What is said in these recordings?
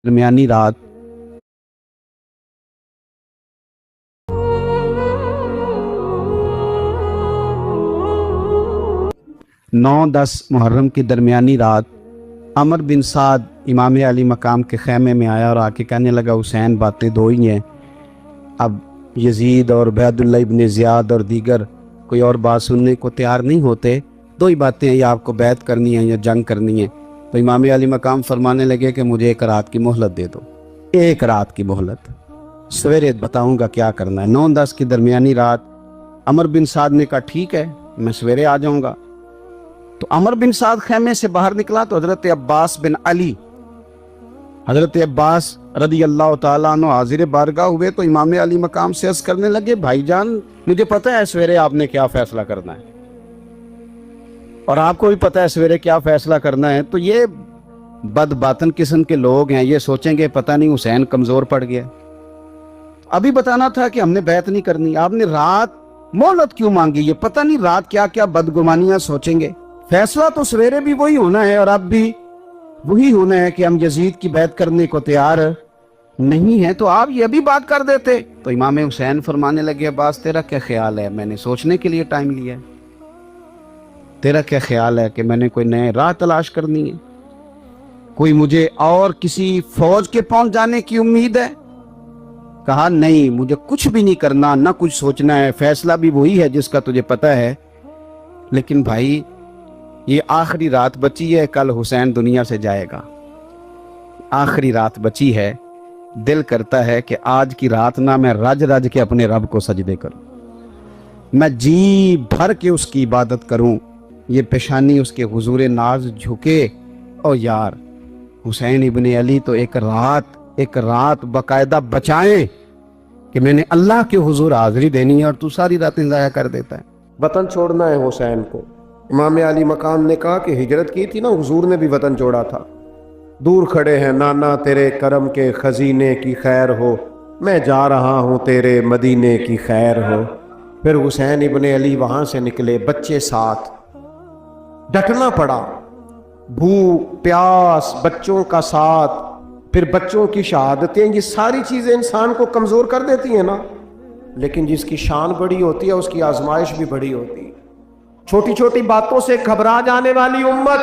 درمیانی رات نو 10 محرم کی درمیانی رات عمر بن سعد امام علی مقام کے خیمے میں آیا اور آ کے کہنے لگا حسین باتیں دو ہی ہیں، اب یزید اور عبید اللہ ابن زیاد اور دیگر کوئی اور بات سننے کو تیار نہیں ہوتے، دو ہی باتیں ہیں، یا آپ کو بیعت کرنی ہے یا جنگ کرنی ہے۔ تو امام علی مقام فرمانے لگے کہ مجھے ایک رات کی مہلت دے دو، ایک رات کی مہلت، سویرے بتاؤں گا کیا کرنا ہے۔ 9-10 کی درمیانی رات عمر بن سعد نے کہا ٹھیک ہے میں سویرے آ جاؤں گا۔ تو عمر بن سعد خیمے سے باہر نکلا تو حضرت عباس بن علی، حضرت عباس رضی اللہ تعالیٰ عنہ حاضر بارگاہ ہوئے تو امام علی مقام سے عرض کرنے لگے بھائی جان مجھے پتہ ہے سویرے آپ نے کیا فیصلہ کرنا ہے، اور آپ کو بھی پتہ ہے سویرے کیا فیصلہ کرنا ہے، تو یہ بد باطن قسم کے لوگ ہیں، یہ سوچیں گے پتہ نہیں حسین کمزور پڑ گیا۔ ابھی بتانا تھا کہ ہم نے بیعت نہیں کرنی، آپ نے رات مہلت کیوں مانگی؟ یہ پتہ نہیں رات کیا کیا بدگمانیاں سوچیں گے۔ فیصلہ تو سویرے بھی وہی ہونا ہے اور اب بھی وہی ہونا ہے کہ ہم یزید کی بیعت کرنے کو تیار نہیں ہیں، تو آپ یہ ابھی بات کر دیتے۔ تو امام حسین فرمانے لگے عباس تیرا کیا خیال ہے، میں نے سوچنے کے لیے ٹائم لیا ہے، تیرا کیا خیال ہے کہ میں نے کوئی نئے راہ تلاش کرنی ہے، کوئی مجھے اور کسی فوج کے پہنچ جانے کی امید ہے؟ کہا نہیں مجھے کچھ بھی نہیں کرنا، نہ کچھ سوچنا ہے، فیصلہ بھی وہی ہے جس کا تجھے پتہ ہے، لیکن بھائی یہ آخری رات بچی ہے، کل حسین دنیا سے جائے گا، آخری رات بچی ہے، دل کرتا ہے کہ آج کی رات نہ میں رج رج کے اپنے رب کو سجدے کروں، میں جی بھر کے اس کی عبادت کروں، یہ پیشانی اس کے حضور ناز جھکے۔ اور یار حسین ابن علی تو ایک رات باقاعدہ بچائیں کہ میں نے اللہ کے حضور حاضری دینی ہے اور تو ساری راتیں ضائع کر دیتا ہے۔ وطن چھوڑنا ہے حسین کو۔ امام علی مقام نے کہا کہ ہجرت کی تھی نا، حضور نے بھی وطن چھوڑا تھا۔ دور کھڑے ہیں نانا تیرے کرم کے خزینے کی خیر ہو، میں جا رہا ہوں تیرے مدینے کی خیر ہو۔ پھر حسین ابن علی وہاں سے نکلے، بچے ساتھ، ڈٹنا پڑا، بھوک پیاس، بچوں کا ساتھ، پھر بچوں کی شہادتیں، یہ ساری چیزیں انسان کو کمزور کر دیتی ہیں نا، لیکن جس کی شان بڑی ہوتی ہے اس کی آزمائش بھی بڑی ہوتی ہے۔ چھوٹی چھوٹی باتوں سے گھبرا جانے والی امت،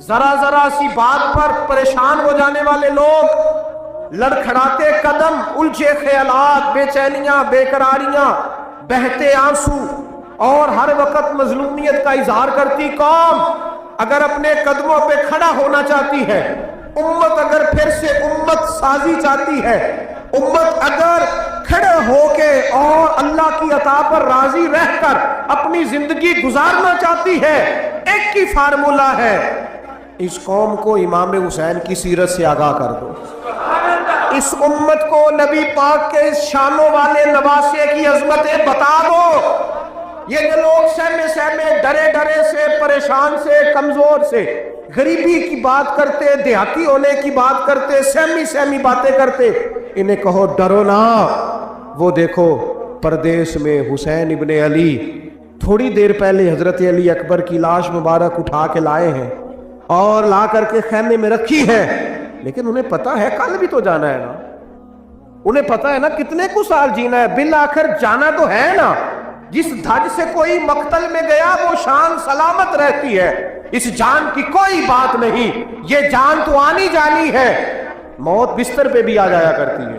ذرا ذرا سی بات پر پریشان ہو جانے والے لوگ، لڑکھڑاتے قدم، الجھے خیالات، بے چینیاں، بے قراریاں، بہتے آنسو اور ہر وقت مظلومیت کا اظہار کرتی قوم اگر اپنے قدموں پہ کھڑا ہونا چاہتی ہے، امت اگر پھر سے امت سازی چاہتی ہے، امت اگر کھڑے ہو کے اور اللہ کی عطا پر راضی رہ کر اپنی زندگی گزارنا چاہتی ہے، ایک ہی فارمولہ ہے، اس قوم کو امام حسین کی سیرت سے آگاہ کر دو، اس امت کو نبی پاک کے اس شانوں والے نواسے کی عظمتیں بتا دو۔ یہ جو لوگ سہمے سہمے، ڈرے ڈرے سے، پریشان سے، کمزور سے، غریبی کی بات کرتے، دیہاتی ہونے کی بات کرتے، سہمی سہمی باتیں کرتے، انہیں کہو ڈرو نہ، وہ دیکھو پردیس میں حسین ابن علی تھوڑی دیر پہلے حضرت علی اکبر کی لاش مبارک اٹھا کے لائے ہیں اور لا کر کے خیمے میں رکھی ہے، لیکن انہیں پتا ہے کل بھی تو جانا ہے نا، انہیں پتا ہے نا کتنے کو سال جینا ہے، بالآخر جانا تو ہے نا۔ جس دھج سے کوئی مقتل میں گیا وہ شان سلامت رہتی ہے، اس جان کی کوئی بات نہیں، یہ جان تو آنی جانی ہے، موت بستر پہ بھی آ جایا کرتی ہے،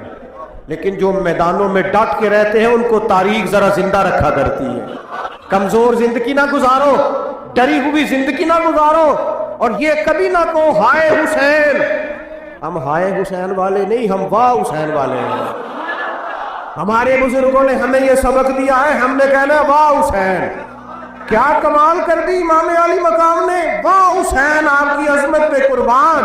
لیکن جو میدانوں میں ڈٹ کے رہتے ہیں ان کو تاریخ ذرا زندہ رکھا کرتی ہے۔ کمزور زندگی نہ گزارو، ڈری ہوئی زندگی نہ گزارو، اور یہ کبھی نہ کہو ہائے حسین، ہم ہائے حسین والے نہیں، ہم واہ حسین والے ہیں۔ ہمارے بزرگوں نے ہمیں یہ سبق دیا ہے، ہم نے کہنا ہے واہ حسین، کیا کمال کر دی امام علی مقام نے، واہ حسین آپ کی عظمت پہ قربان۔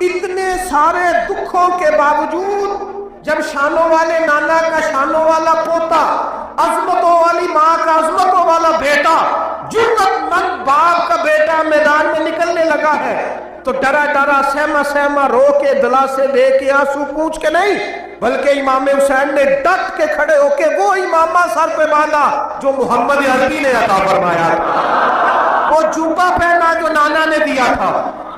اتنے سارے دکھوں کے باوجود جب شانوں والے نانا کا شانوں والا پوتا، عظمتوں والی ماں کا عظمتوں والا بیٹا، جرأت مند باپ کا بیٹا میدان میں نکلنے لگا ہے تو ڈرا ڈرا، سہما سہما، رو کے، دلاسے دے کے، آنسو پوچھ کے نہیں، بلکہ امام حسین نے ڈٹ کے کھڑے ہو کے وہ امامہ سر پہ باندھا جو محمد عربی نے عطا فرمایا تھا، وہ جوبہ پہنا جو نانا نے دیا تھا،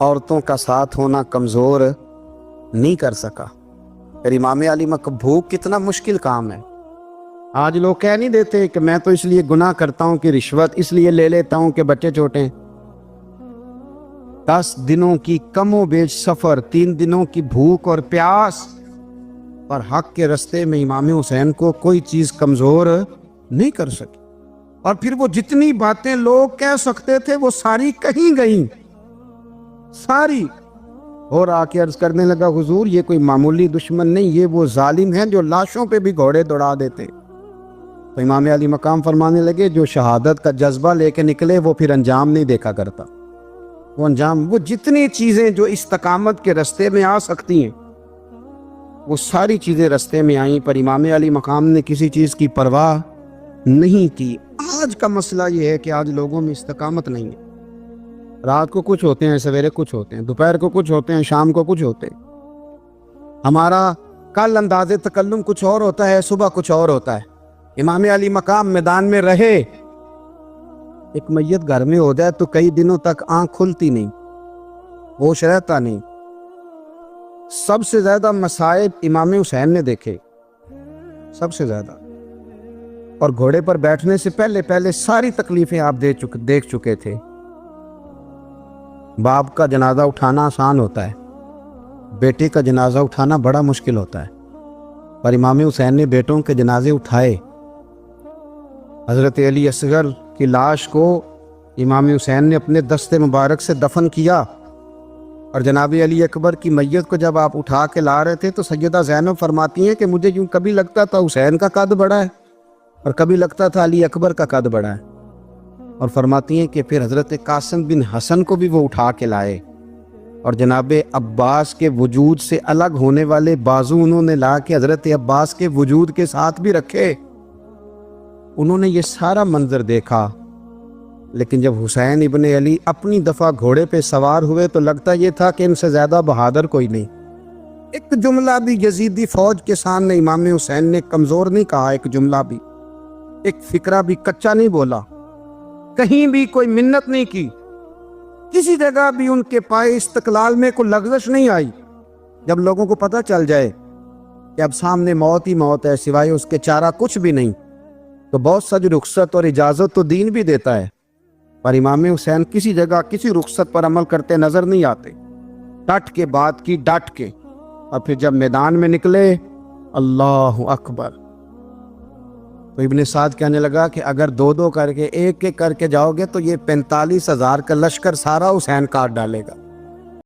عورتوں کا ساتھ ہونا کمزور نہیں کر سکا۔ پھر امام علی بھوک کتنا مشکل کام ہے۔ آج لوگ کہہ نہیں دیتے کہ میں تو اس لیے گناہ کرتا ہوں کہ رشوت اس لیے لے لیتا ہوں کہ بچے چھوٹے۔ 10 دنوں کی کم و بیش سفر، 3 دنوں کی بھوک اور پیاس، اور حق کے رستے میں امام حسین کو کوئی چیز کمزور نہیں کر سکی۔ اور پھر وہ جتنی باتیں لوگ کہہ سکتے تھے وہ ساری کہیں گئیں، ساری۔ اور آ کے عرض کرنے لگا حضور یہ کوئی معمولی دشمن نہیں، یہ وہ ظالم ہیں جو لاشوں پہ بھی گھوڑے دوڑا دیتے۔ تو امام علی مقام فرمانے لگے جو شہادت کا جذبہ لے کے نکلے وہ پھر انجام نہیں دیکھا کرتا۔ وہ انجام، وہ جتنی چیزیں جو استقامت کے رستے میں آ سکتی ہیں وہ ساری چیزیں رستے میں آئیں، پر امام علی مقام نے کسی چیز کی پرواہ نہیں کی۔ آج کا مسئلہ یہ ہے کہ آج لوگوں میں استقامت نہیں ہے۔ رات کو کچھ ہوتے ہیں، سویرے کچھ ہوتے ہیں، دوپہر کو کچھ ہوتے ہیں، شام کو کچھ ہوتے ہیں۔ ہمارا کل انداز تکلم کچھ اور ہوتا ہے، صبح کچھ اور ہوتا ہے۔ امام علی مقام میدان میں رہے، ایک میت گھر میں ہو جائے تو کئی دنوں تک آنکھ کھلتی نہیں، ہوش رہتا نہیں۔ سب سے زیادہ مصائب امام حسین نے دیکھے، سب سے زیادہ۔ اور گھوڑے پر بیٹھنے سے پہلے ساری تکلیفیں آپ دیکھ چکے تھے۔ باپ کا جنازہ اٹھانا آسان ہوتا ہے، بیٹے کا جنازہ اٹھانا بڑا مشکل ہوتا ہے، پر امام حسین نے بیٹوں کے جنازے اٹھائے۔ حضرت علی اصغر کی لاش کو امام حسین نے اپنے دستے مبارک سے دفن کیا، اور جناب علی اکبر کی میت کو جب آپ اٹھا کے لا رہے تھے تو سیدہ زینب فرماتی ہیں کہ مجھے یوں کبھی لگتا تھا حسین کا قد بڑا ہے اور کبھی لگتا تھا علی اکبر کا قد بڑا ہے۔ اور فرماتی ہیں کہ پھر حضرت قاسم بن حسن کو بھی وہ اٹھا کے لائے، اور جناب عباس کے وجود سے الگ ہونے والے بازو انہوں نے لا کے حضرت عباس کے وجود کے ساتھ بھی رکھے۔ انہوں نے یہ سارا منظر دیکھا، لیکن جب حسین ابن علی اپنی دفعہ گھوڑے پہ سوار ہوئے تو لگتا یہ تھا کہ ان سے زیادہ بہادر کوئی نہیں۔ ایک جملہ بھی یزیدی فوج کے سامنے امام حسین نے کمزور نہیں کہا، ایک جملہ بھی، ایک فکرہ بھی کچا نہیں بولا، کہیں بھی کوئی منت نہیں کی، کسی جگہ بھی ان کے پائے استقلال میں کوئی لغزش نہیں آئی۔ جب لوگوں کو پتہ چل جائے کہ اب سامنے موت ہی موت ہے، سوائے اس کے چارہ کچھ بھی نہیں، تو بہت ساری رخصت اور اجازت تو دین بھی دیتا ہے، پر امام حسین کسی جگہ کسی رخصت پر عمل کرتے نظر نہیں آتے۔ ڈٹ کے بات کی، ڈٹ کے، اور پھر جب میدان میں نکلے، اللہ اکبر۔ تو ابن سعد کہنے لگا کہ اگر 2 کر کے، ایک کر کے جاؤ گے تو یہ 45,000 کا لشکر سارا حسین کاٹ ڈالے گا۔